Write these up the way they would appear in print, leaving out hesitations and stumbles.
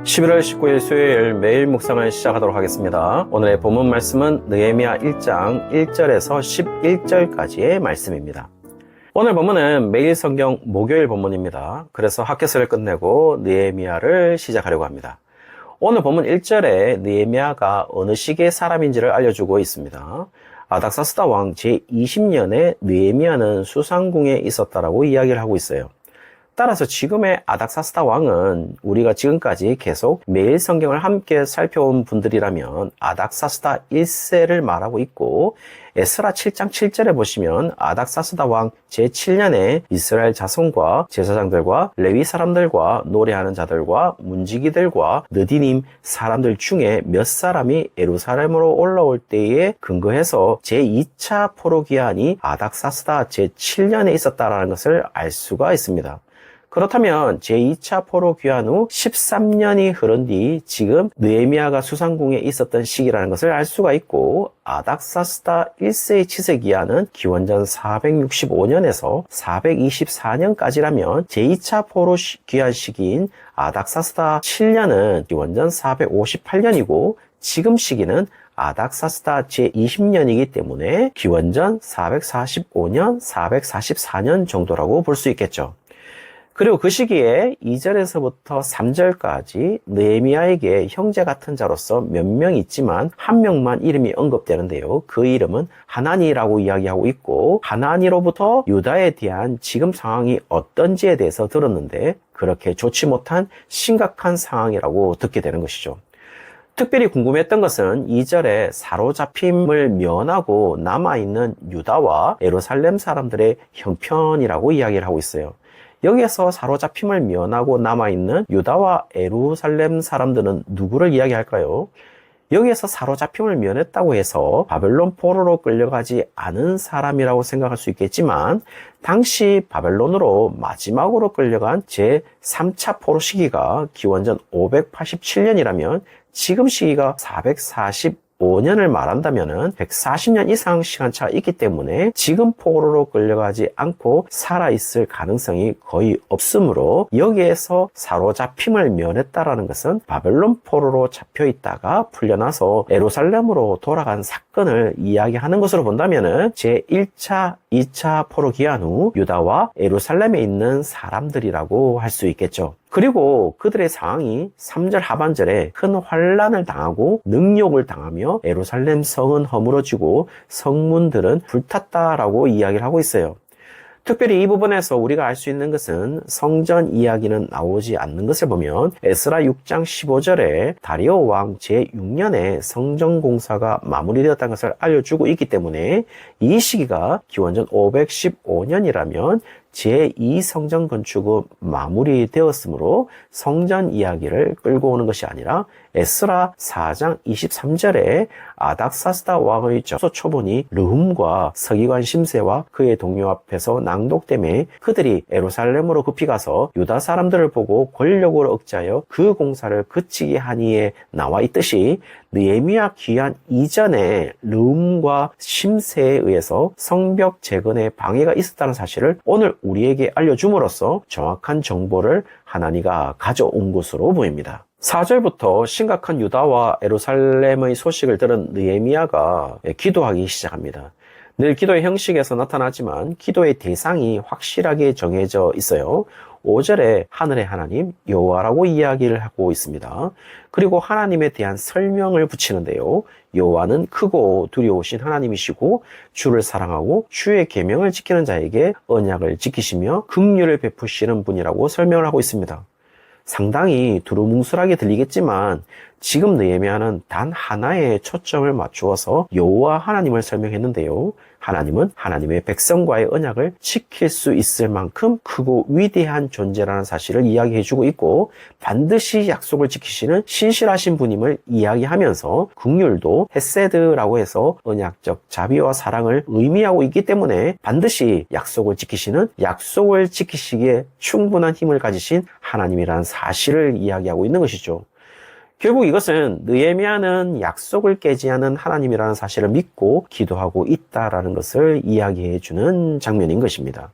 11월 19일 수요일 매일 묵상을 시작하도록 하겠습니다. 오늘의 본문 말씀은 느헤미야 1장 1절에서 11절까지의 말씀입니다. 오늘 본문은 매일 성경 목요일 본문입니다. 그래서 학교서를 끝내고 느헤미야를 시작하려고 합니다. 오늘 본문 1절에 느헤미야가 어느 시기의 사람인지를 알려주고 있습니다. 아닥사스다 왕 제20년에 느헤미야는 수상궁에 있었다라고 이야기를 하고 있어요. 따라서 지금의 아닥사스다 왕은 우리가 지금까지 계속 매일 성경을 함께 살펴온 분들이라면 아닥사스다 1세를 말하고 있고, 에스라 7장 7절에 보시면 아닥사스다 왕 제7년에 이스라엘 자손과 제사장들과 레위 사람들과 노래하는 자들과 문지기들과 느디님 사람들 중에 몇 사람이 예루살렘으로 올라올 때에 근거해서 제2차 포로기한이 아닥사스다 제7년에 있었다라는 것을 알 수가 있습니다. 그렇다면 제2차 포로 귀환 후 13년이 흐른 뒤 지금 느헤미야가 수상궁에 있었던 시기라는 것을 알 수가 있고, 아닥사스다 1세의 치세 기한은 기원전 465년에서 424년까지라면 제2차 포로 귀환 시기인 아닥사스다 7년은 기원전 458년이고, 지금 시기는 아닥사스다 제20년이기 때문에 기원전 445년, 444년 정도라고 볼 수 있겠죠. 그리고 그 시기에 2절에서부터 3절까지 느헤미야에게 형제 같은 자로서 몇 명 있지만 한 명만 이름이 언급되는데요. 그 이름은 하나니라고 이야기하고 있고, 하나니로부터 유다에 대한 지금 상황이 어떤지에 대해서 들었는데 그렇게 좋지 못한 심각한 상황이라고 듣게 되는 것이죠. 특별히 궁금했던 것은 2절에 사로잡힘을 면하고 남아있는 유다와 예루살렘 사람들의 형편이라고 이야기를 하고 있어요. 여기에서 사로잡힘을 면하고 남아있는 유다와 예루살렘 사람들은 누구를 이야기할까요? 여기에서 사로잡힘을 면했다고 해서 바벨론 포로로 끌려가지 않은 사람이라고 생각할 수 있겠지만, 당시 바벨론으로 마지막으로 끌려간 제3차 포로 시기가 기원전 587년이라면 지금 시기가 445년을 말한다면 140년 이상 시간차가 있기 때문에 지금 포로로 끌려가지 않고 살아있을 가능성이 거의 없으므로, 여기에서 사로잡힘을 면했다라는 것은 바벨론 포로로 잡혀있다가 풀려나서 예루살렘으로 돌아간 사건을 이야기하는 것으로 본다면 제1차, 2차 포로 기한 후 유다와 예루살렘에 있는 사람들이라고 할 수 있겠죠. 그리고 그들의 상황이 3절 하반절에 큰 환난을 당하고 능욕을 당하며 예루살렘 성은 허물어지고 성문들은 불탔다라고 이야기를 하고 있어요. 특별히 이 부분에서 우리가 알 수 있는 것은 성전 이야기는 나오지 않는 것을 보면 에스라 6장 15절에 다리오 왕 제6년에 성전 공사가 마무리되었다는 것을 알려주고 있기 때문에 이 시기가 기원전 515년이라면 제2성전 건축은 마무리되었으므로 성전 이야기를 끌고 오는 것이 아니라 에스라 4장 23절에 아닥사스다 왕의 초본이 르훔과 서기관 심세와 그의 동료 앞에서 낭독됨에 그들이 예루살렘으로 급히 가서 유다 사람들을 보고 권력으로 억제하여 그 공사를 그치게 하니에 나와 있듯이, 느헤미야 귀환 이전에 르훔과 심세에 의해서 성벽 재건에 방해가 있었다는 사실을 오늘 우리에게 알려줌으로써 정확한 정보를 하나니가 가져온 것으로 보입니다. 4절부터 심각한 유다와 예루살렘의 소식을 들은 느헤미야가 기도하기 시작합니다. 늘 기도의 형식에서 나타나지만 기도의 대상이 확실하게 정해져 있어요. 5절에 하늘의 하나님 여호와라고 이야기를 하고 있습니다. 그리고 하나님에 대한 설명을 붙이는데요. 여호와는 크고 두려우신 하나님이시고 주를 사랑하고 주의 계명을 지키는 자에게 언약을 지키시며 긍휼을 베푸시는 분이라고 설명을 하고 있습니다. 상당히 두루뭉술하게 들리겠지만 지금 느헤미야는 단 하나에 초점을 맞추어서 여호와 하나님을 설명했는데요. 하나님은 하나님의 백성과의 언약을 지킬 수 있을 만큼 크고 위대한 존재라는 사실을 이야기해주고 있고, 반드시 약속을 지키시는 신실하신 분임을 이야기하면서 긍휼도 헤세드라고 해서 언약적 자비와 사랑을 의미하고 있기 때문에 반드시 약속을 지키시는, 약속을 지키시기에 충분한 힘을 가지신 하나님이라는 사실을 이야기하고 있는 것이죠. 결국 이것은 느헤미야는 약속을 깨지 않은 하나님이라는 사실을 믿고 기도하고 있다라는 것을 이야기해 주는 장면인 것입니다.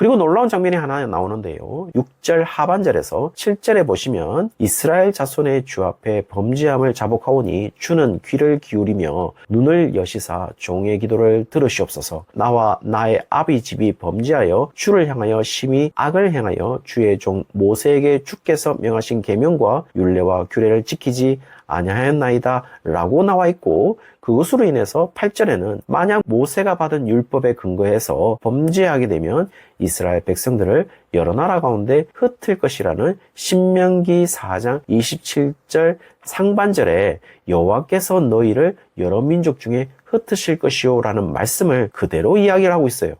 그리고 놀라운 장면이 하나 나오는데요. 6절 하반절에서 7절에 보시면 이스라엘 자손의 주 앞에 범죄함을 자복하오니 주는 귀를 기울이며 눈을 여시사 종의 기도를 들으시옵소서. 나와 나의 아비 집이 범죄하여 주를 향하여 심히 악을 행하여 주의 종 모세에게 주께서 명하신 계명과 율례와 규례를 지키지 아니하였나이다 라고 나와 있고, 그것으로 인해서 8절에는 만약 모세가 받은 율법에 근거해서 범죄하게 되면 이스라엘 백성들을 여러 나라 가운데 흩을 것이라는 신명기 4장 27절 상반절에 여호와께서 너희를 여러 민족 중에 흩으실 것이요 라는 말씀을 그대로 이야기를 하고 있어요.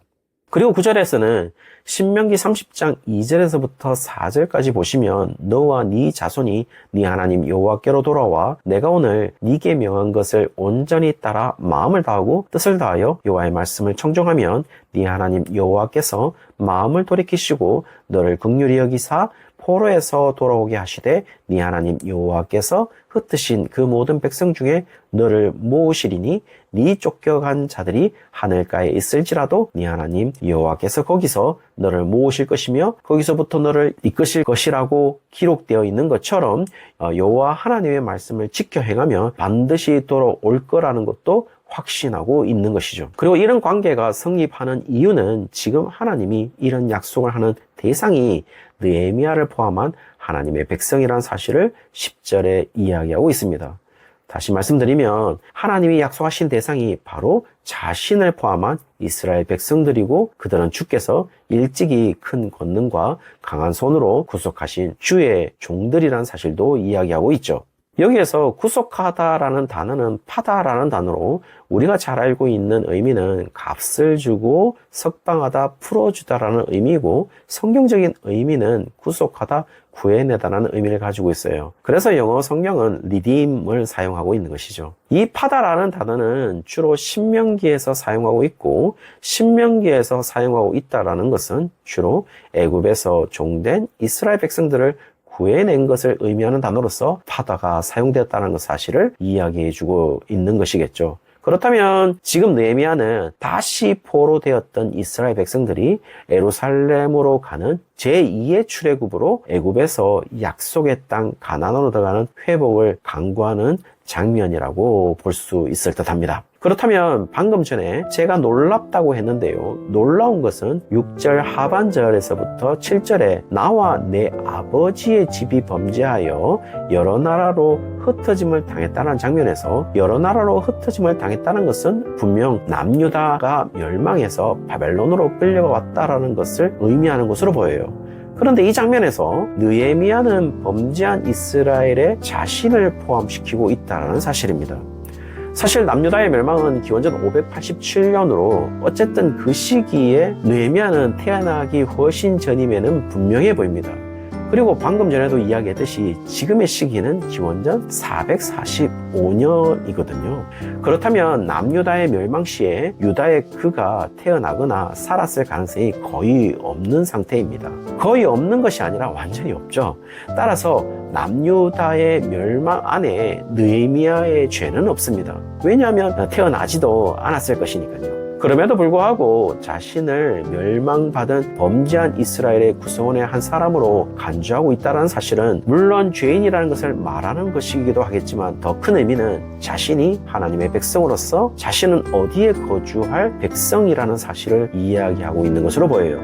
그리고 9절에서는 신명기 30장 2절에서부터 4절까지 보시면 너와 네 자손이 네 하나님 여호와께로 돌아와 내가 오늘 네게 명한 것을 온전히 따라 마음을 다하고 뜻을 다하여 여호와의 말씀을 청종하면 네 하나님 여호와께서 마음을 돌이키시고 너를 긍휼히 여기사 포로에서 돌아오게 하시되 네 하나님 여호와께서 흩으신 그 모든 백성 중에 너를 모으시리니 네 쫓겨간 자들이 하늘가에 있을지라도 네 하나님 여호와께서 거기서 너를 모으실 것이며 거기서부터 너를 이끄실 것이라고 기록되어 있는 것처럼 여호와 하나님의 말씀을 지켜 행하며 반드시 돌아올 거라는 것도 확신하고 있는 것이죠. 그리고 이런 관계가 성립하는 이유는 지금 하나님이 이런 약속을 하는 대상이 느헤미야를 포함한 하나님의 백성이라는 사실을 10절에 이야기하고 있습니다. 다시 말씀드리면 하나님이 약속하신 대상이 바로 자신을 포함한 이스라엘 백성들이고, 그들은 주께서 일찍이 큰 권능과 강한 손으로 구속하신 주의 종들이라는 사실도 이야기하고 있죠. 여기에서 구속하다라는 단어는 파다라는 단어로 우리가 잘 알고 있는 의미는 값을 주고 석방하다, 풀어주다라는 의미이고, 성경적인 의미는 구속하다, 구해내다라는 의미를 가지고 있어요. 그래서 영어 성경은 redeem을 사용하고 있는 것이죠. 이 파다라는 단어는 주로 신명기에서 사용하고 있고, 신명기에서 사용하고 있다라는 것은 주로 애굽에서 종된 이스라엘 백성들을 구해낸 것을 의미하는 단어로서 파다가 사용되었다는 사실을 이야기해주고 있는 것이겠죠. 그렇다면 지금 느헤미야는 다시 포로되었던 이스라엘 백성들이 예루살렘으로 가는 제2의 출애굽으로 애굽에서 약속의 땅 가나안으로 들어가는 회복을 강구하는 장면이라고 볼 수 있을 듯합니다. 그렇다면 방금 전에 제가 놀랍다고 했는데요. 놀라운 것은 6절 하반절에서부터 7절에 나와 내 아버지의 집이 범죄하여 여러 나라로 흩어짐을 당했다는 장면에서 여러 나라로 흩어짐을 당했다는 것은 분명 남유다가 멸망해서 바벨론으로 끌려왔다라는 것을 의미하는 것으로 보여요. 그런데 이 장면에서 느헤미야는 범죄한 이스라엘의 자신을 포함시키고 있다는 사실입니다. 사실 남유다의 멸망은 기원전 587년으로 어쨌든 그 시기에 느헤미야는 태어나기 훨씬 전임에는 분명해 보입니다. 그리고 방금 전에도 이야기했듯이 지금의 시기는 기원전 445년이거든요. 그렇다면 남유다의 멸망 시에 유다의 그가 태어나거나 살았을 가능성이 거의 없는 상태입니다. 거의 없는 것이 아니라 완전히 없죠. 따라서 남유다의 멸망 안에 느헤미야의 죄는 없습니다. 왜냐하면 태어나지도 않았을 것이니까요. 그럼에도 불구하고 자신을 멸망받은 범죄한 이스라엘의 구성원의 한 사람으로 간주하고 있다는 사실은 물론 죄인이라는 것을 말하는 것이기도 하겠지만 더 큰 의미는 자신이 하나님의 백성으로서 자신은 어디에 거주할 백성이라는 사실을 이야기하고 있는 것으로 보여요.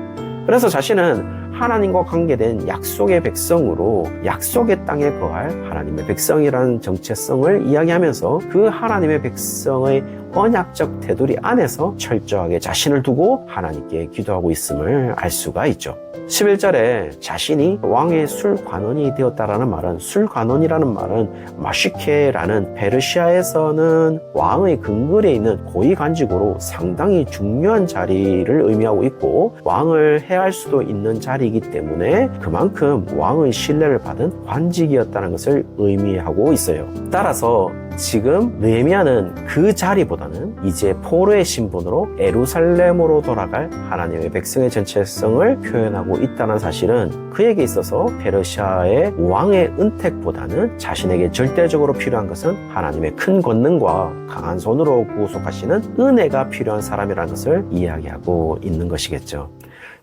그래서 자신은 하나님과 관계된 약속의 백성으로 약속의 땅에 거할 하나님의 백성이라는 정체성을 이야기하면서 그 하나님의 백성의 언약적 테두리 안에서 철저하게 자신을 두고 하나님께 기도하고 있음을 알 수가 있죠. 11절에 자신이 왕의 술관원이 되었다라는 말은, 술관원이라는 말은 마시케라는 페르시아에서는 왕의 근거리에 있는 고위관직으로 상당히 중요한 자리를 의미하고 있고, 왕을 해할 수도 있는 자리이기 때문에 그만큼 왕의 신뢰를 받은 관직이었다는 것을 의미하고 있어요. 따라서 지금 느헤미야는 그 자리보다는 이제 포로의 신분으로 예루살렘으로 돌아갈 하나님의 백성의 전체성을 표현하고 있다는 사실은 그에게 있어서 페르시아의 왕의 은택보다는 자신에게 절대적으로 필요한 것은 하나님의 큰 권능과 강한 손으로 구속하시는 은혜가 필요한 사람이라는 것을 이야기하고 있는 것이겠죠.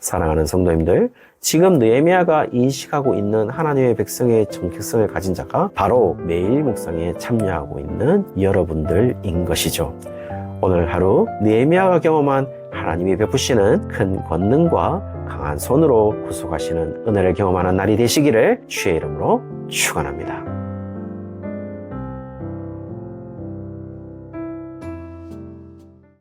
사랑하는 성도님들, 지금 느헤미야가 인식하고 있는 하나님의 백성의 정체성을 가진 자가 바로 매일 묵상에 참여하고 있는 여러분들인 것이죠. 오늘 하루 느헤미야가 경험한 하나님이 베푸시는 큰 권능과 강한 손으로 구속하시는 은혜를 경험하는 날이 되시기를 주의 이름으로 축원합니다.